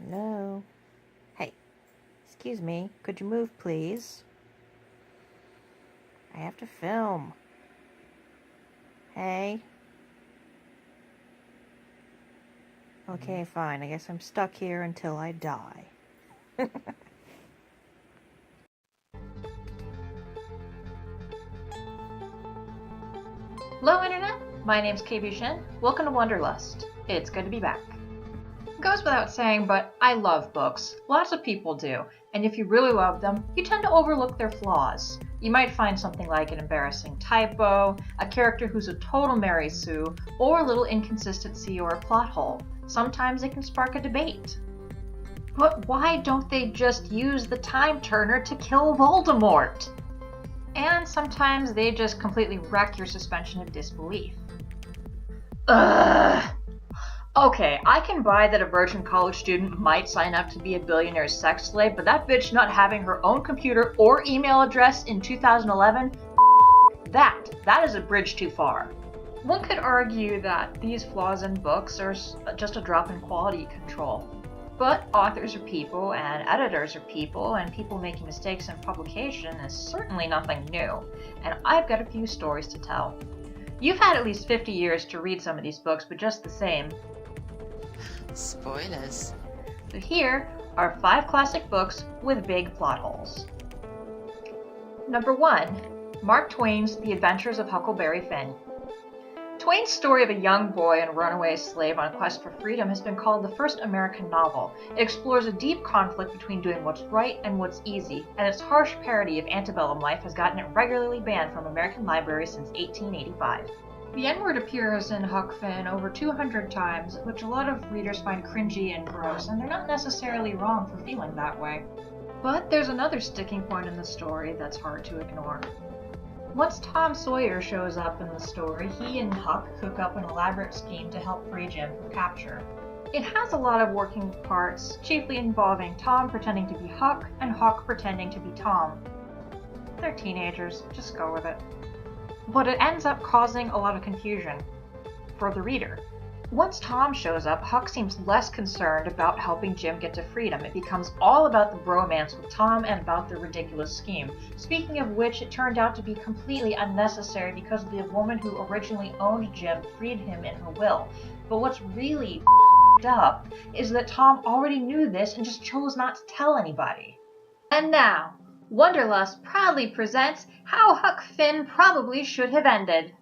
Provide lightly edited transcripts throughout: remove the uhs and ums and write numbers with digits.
Hello? Hey, excuse me, could you move, please? I have to film. Hey? Okay, fine. I guess I'm stuck here until I die. Hello Internet, my name's Shinn. Welcome to Wonderlust. It's good to be back. It goes without saying, but I love books. Lots of people do, and if you really love them, you tend to overlook their flaws. You might find something like an embarrassing typo, a character who's a total Mary Sue, or a little inconsistency or a plot hole. Sometimes it can spark a debate. But why don't they just use the time turner to kill Voldemort? And sometimes they just completely wreck your suspension of disbelief. Ugh. Okay, I can buy that a virgin college student might sign up to be a billionaire's sex slave, but that bitch not having her own computer or email address in 2011, that is a bridge too far. One could argue that these flaws in books are just a drop in quality control. But authors are people, and editors are people, and people making mistakes in publication is certainly nothing new, and I've got a few stories to tell. You've had at least 50 years to read some of these books, but just the same. Spoilers. So here are 5 classic books with big plot holes. Number 1. Mark Twain's The Adventures of Huckleberry Finn. Twain's story of a young boy and runaway slave on a quest for freedom has been called the first American novel. It explores a deep conflict between doing what's right and what's easy, and its harsh parody of antebellum life has gotten it regularly banned from American libraries since 1885. The N-word appears in Huck Finn over 200 times, which a lot of readers find cringy and gross, and they're not necessarily wrong for feeling that way. But there's another sticking point in the story that's hard to ignore. Once Tom Sawyer shows up in the story, he and Huck cook up an elaborate scheme to help free Jim from capture. It has a lot of working parts, chiefly involving Tom pretending to be Huck and Huck pretending to be Tom. They're teenagers, just go with it. But it ends up causing a lot of confusion for the reader. Once Tom shows up, Huck seems less concerned about helping Jim get to freedom. It becomes all about the bromance with Tom and about the ridiculous scheme. Speaking of which, it turned out to be completely unnecessary because the woman who originally owned Jim freed him in her will. But what's really up is that Tom already knew this and just chose not to tell anybody. And now, Wonderlust proudly presents how Huck Finn probably should have ended.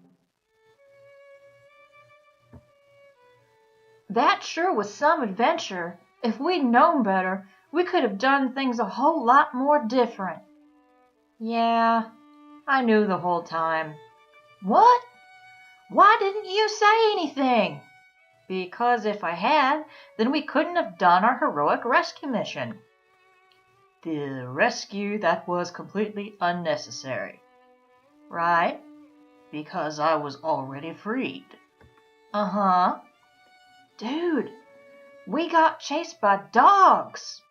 That sure was some adventure. If we'd known better, we could have done things a whole lot more different. Yeah, I knew the whole time. What? Why didn't you say anything? Because if I had, then we couldn't have done our heroic rescue mission. The rescue that was completely unnecessary. Right? Because I was already freed. Uh-huh. Dude, we got chased by dogs.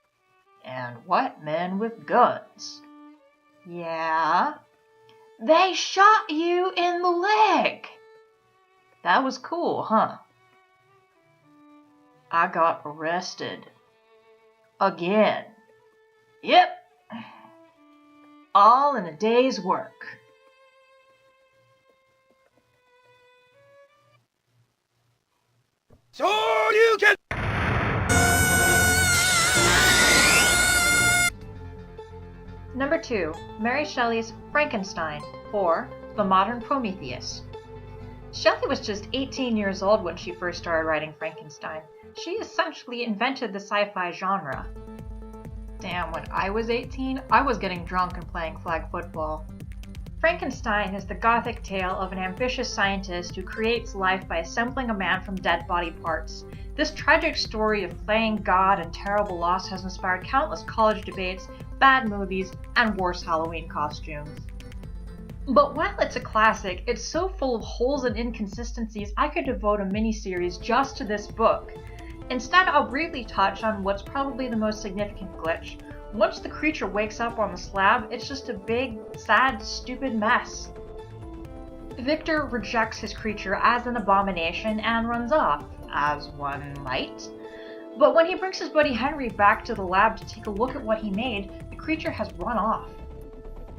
And white men with guns. Yeah. They shot you in the leg. That was cool, huh? I got arrested. Again. Yep. All in a day's work. So you can. Number 2. Mary Shelley's Frankenstein, or The Modern Prometheus. Shelley was just 18 years old when she first started writing Frankenstein. She essentially invented the sci-fi genre. Damn, when I was 18, I was getting drunk and playing flag football. Frankenstein is the gothic tale of an ambitious scientist who creates life by assembling a man from dead body parts. This tragic story of playing God and terrible loss has inspired countless college debates, bad movies, and worse Halloween costumes. But while it's a classic, it's so full of holes and inconsistencies I could devote a mini-series just to this book. Instead, I'll briefly touch on what's probably the most significant glitch. Once the creature wakes up on the slab, it's just a big, sad, stupid mess. Victor rejects his creature as an abomination and runs off, as one might. But when he brings his buddy Henry back to the lab to take a look at what he made, the creature has run off.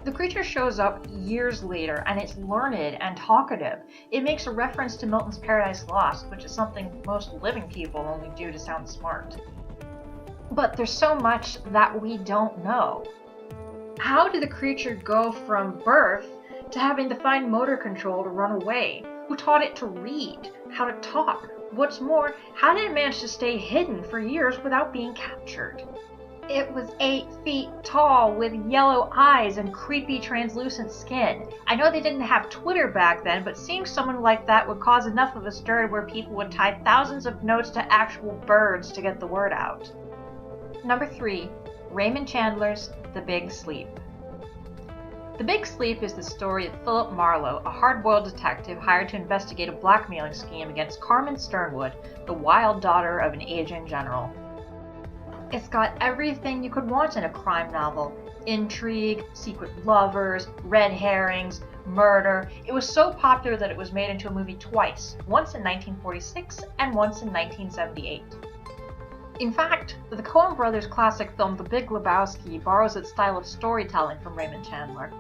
The creature shows up years later, and it's learned and talkative. It makes a reference to Milton's Paradise Lost, which is something most living people only do to sound smart. But there's so much that we don't know. How did the creature go from birth to having the fine motor control to run away? Who taught it to read? How to talk? What's more, how did it manage to stay hidden for years without being captured? It was 8 feet tall with yellow eyes and creepy translucent skin. I know they didn't have Twitter back then, but seeing someone like that would cause enough of a stir where people would type thousands of notes to actual birds to get the word out. Number 3. Raymond Chandler's The Big Sleep. The Big Sleep is the story of Philip Marlowe, a hard-boiled detective hired to investigate a blackmailing scheme against Carmen Sternwood, the wild daughter of an aging general. It's got everything you could want in a crime novel. Intrigue, secret lovers, red herrings, murder. It was so popular that it was made into a movie twice, once in 1946 and once in 1978. In fact, the Coen brothers' classic film The Big Lebowski borrows its style of storytelling from Raymond Chandler.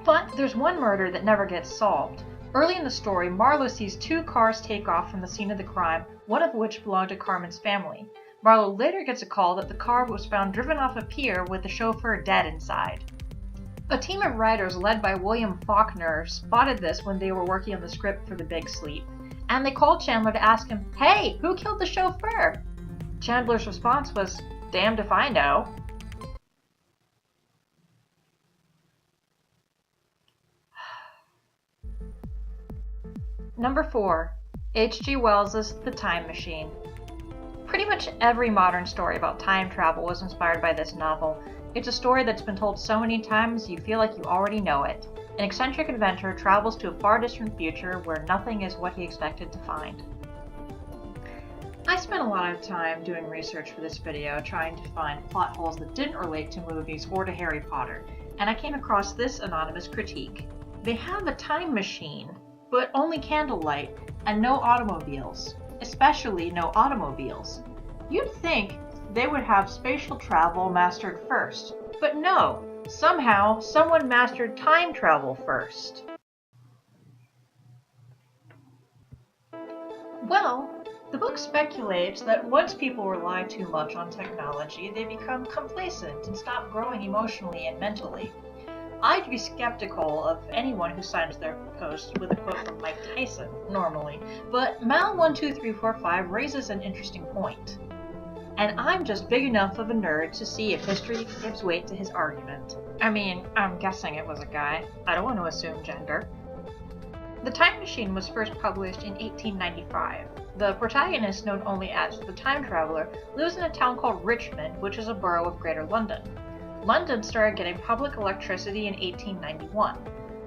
But there's one murder that never gets solved. Early in the story, Marlowe sees 2 cars take off from the scene of the crime, one of which belonged to Carmen's family. Marlowe later gets a call that the car was found driven off a pier with the chauffeur dead inside. A team of writers led by William Faulkner spotted this when they were working on the script for The Big Sleep, and they called Chandler to ask him, "Hey, who killed the chauffeur?" Chandler's response was, "Damned if I know." Number 4. H.G. Wells' The Time Machine. Pretty much every modern story about time travel was inspired by this novel. It's a story that's been told so many times you feel like you already know it. An eccentric inventor travels to a far distant future where nothing is what he expected to find. I spent a lot of time doing research for this video trying to find plot holes that didn't relate to movies or to Harry Potter, and I came across this anonymous critique. They have a time machine, but only candlelight and no automobiles. Especially no automobiles. You'd think they would have spatial travel mastered first, but no, somehow someone mastered time travel first. Well, the book speculates that once people rely too much on technology, they become complacent and stop growing emotionally and mentally. I'd be skeptical of anyone who signs their post with a quote from Mike Tyson, normally, but Mal12345 raises an interesting point. And I'm just big enough of a nerd to see if history gives weight to his argument. I mean, I'm guessing it was a guy. I don't want to assume gender. The Time Machine was first published in 1895. The protagonist, known only as the Time Traveler, lives in a town called Richmond, which is a borough of Greater London. London started getting public electricity in 1891.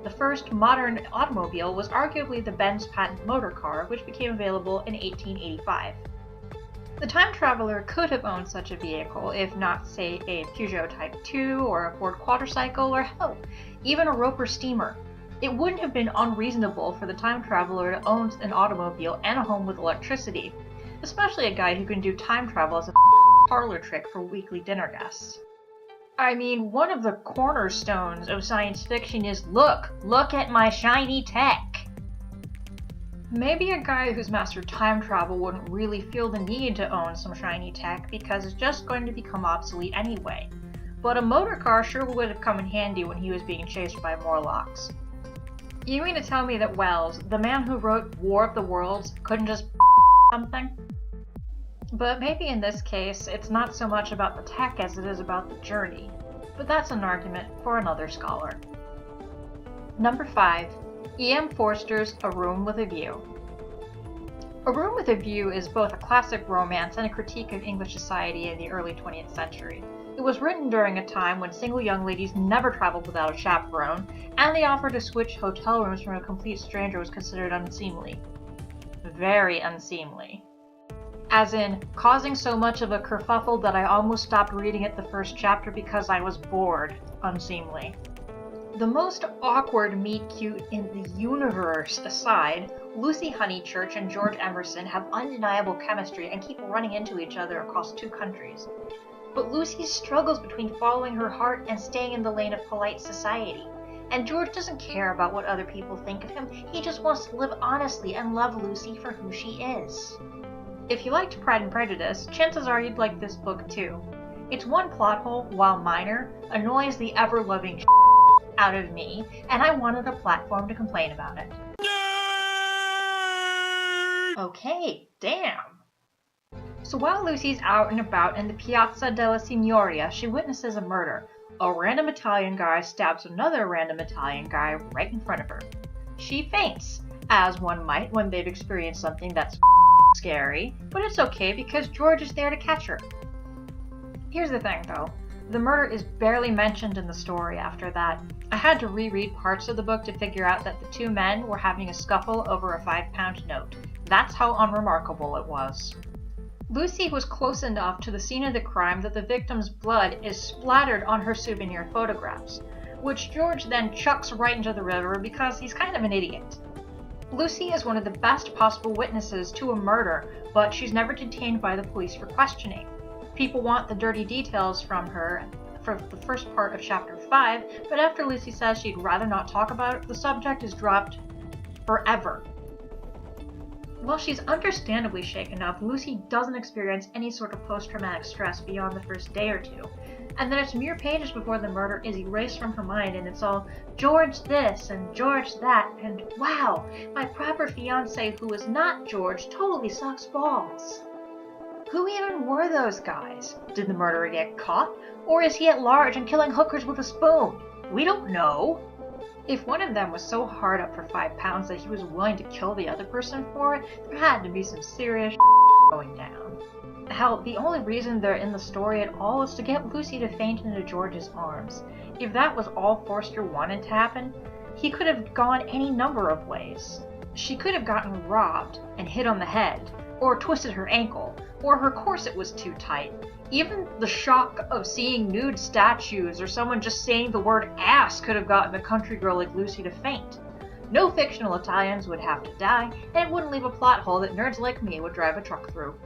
The first modern automobile was arguably the Benz patent motor car, which became available in 1885. The time traveler could have owned such a vehicle, if not, say, a Peugeot Type 2 or a Ford quadricycle, or hell, even a Roper steamer. It wouldn't have been unreasonable for the time traveler to own an automobile and a home with electricity, especially a guy who can do time travel as a parlor trick for weekly dinner guests. I mean, one of the cornerstones of science fiction is look at my shiny tech. Maybe a guy who's mastered time travel wouldn't really feel the need to own some shiny tech because it's just going to become obsolete anyway. But a motor car sure would have come in handy when he was being chased by Morlocks. You mean to tell me that Wells, the man who wrote War of the Worlds, couldn't just something? But maybe in this case, it's not so much about the tech as it is about the journey. But that's an argument for another scholar. Number 5. E.M. Forster's A Room with a View. A Room with a View is both a classic romance and a critique of English society in the early 20th century. It was written during a time when single young ladies never traveled without a chaperone, and the offer to switch hotel rooms from a complete stranger was considered unseemly. Very unseemly. As in, causing so much of a kerfuffle that I almost stopped reading it the first chapter because I was bored. Unseemly. The most awkward meet-cute in the universe aside, Lucy Honeychurch and George Emerson have undeniable chemistry and keep running into each other across 2 countries. But Lucy struggles between following her heart and staying in the lane of polite society. And George doesn't care about what other people think of him, he just wants to live honestly and love Lucy for who she is. If you liked Pride and Prejudice, chances are you'd like this book too. Its one plot hole, while minor, annoys the ever-loving out of me, and I wanted a platform to complain about it. Okay, damn. So while Lucy's out and about in the Piazza della Signoria, she witnesses a murder. A random Italian guy stabs another random Italian guy right in front of her. She faints, as one might when they've experienced something that's scary, but it's okay because George is there to catch her. Here's the thing though, the murder is barely mentioned in the story after that. I had to reread parts of the book to figure out that the 2 men were having a scuffle over a £5 note. That's how unremarkable it was. Lucy was close enough to the scene of the crime that the victim's blood is splattered on her souvenir photographs, which George then chucks right into the river because he's kind of an idiot. Lucy is one of the best possible witnesses to a murder, but she's never detained by the police for questioning. People want the dirty details from her for the first part of chapter 5, but after Lucy says she'd rather not talk about it, the subject is dropped forever. While she's understandably shaken up, Lucy doesn't experience any sort of post-traumatic stress beyond the first day or 2. And then it's mere pages before the murder is erased from her mind and it's all George this and George that and wow, my proper fiance who is not George totally sucks balls. Who even were those guys? Did the murderer get caught? Or is he at large and killing hookers with a spoon? We don't know. If one of them was so hard up for £5 that he was willing to kill the other person for it, there had to be some serious going down. Hell, the only reason they're in the story at all is to get Lucy to faint into George's arms. If that was all Forster wanted to happen, he could have gone any number of ways. She could have gotten robbed and hit on the head, or twisted her ankle, or her corset was too tight. Even the shock of seeing nude statues or someone just saying the word ass could have gotten a country girl like Lucy to faint. No fictional Italians would have to die, and it wouldn't leave a plot hole that nerds like me would drive a truck through.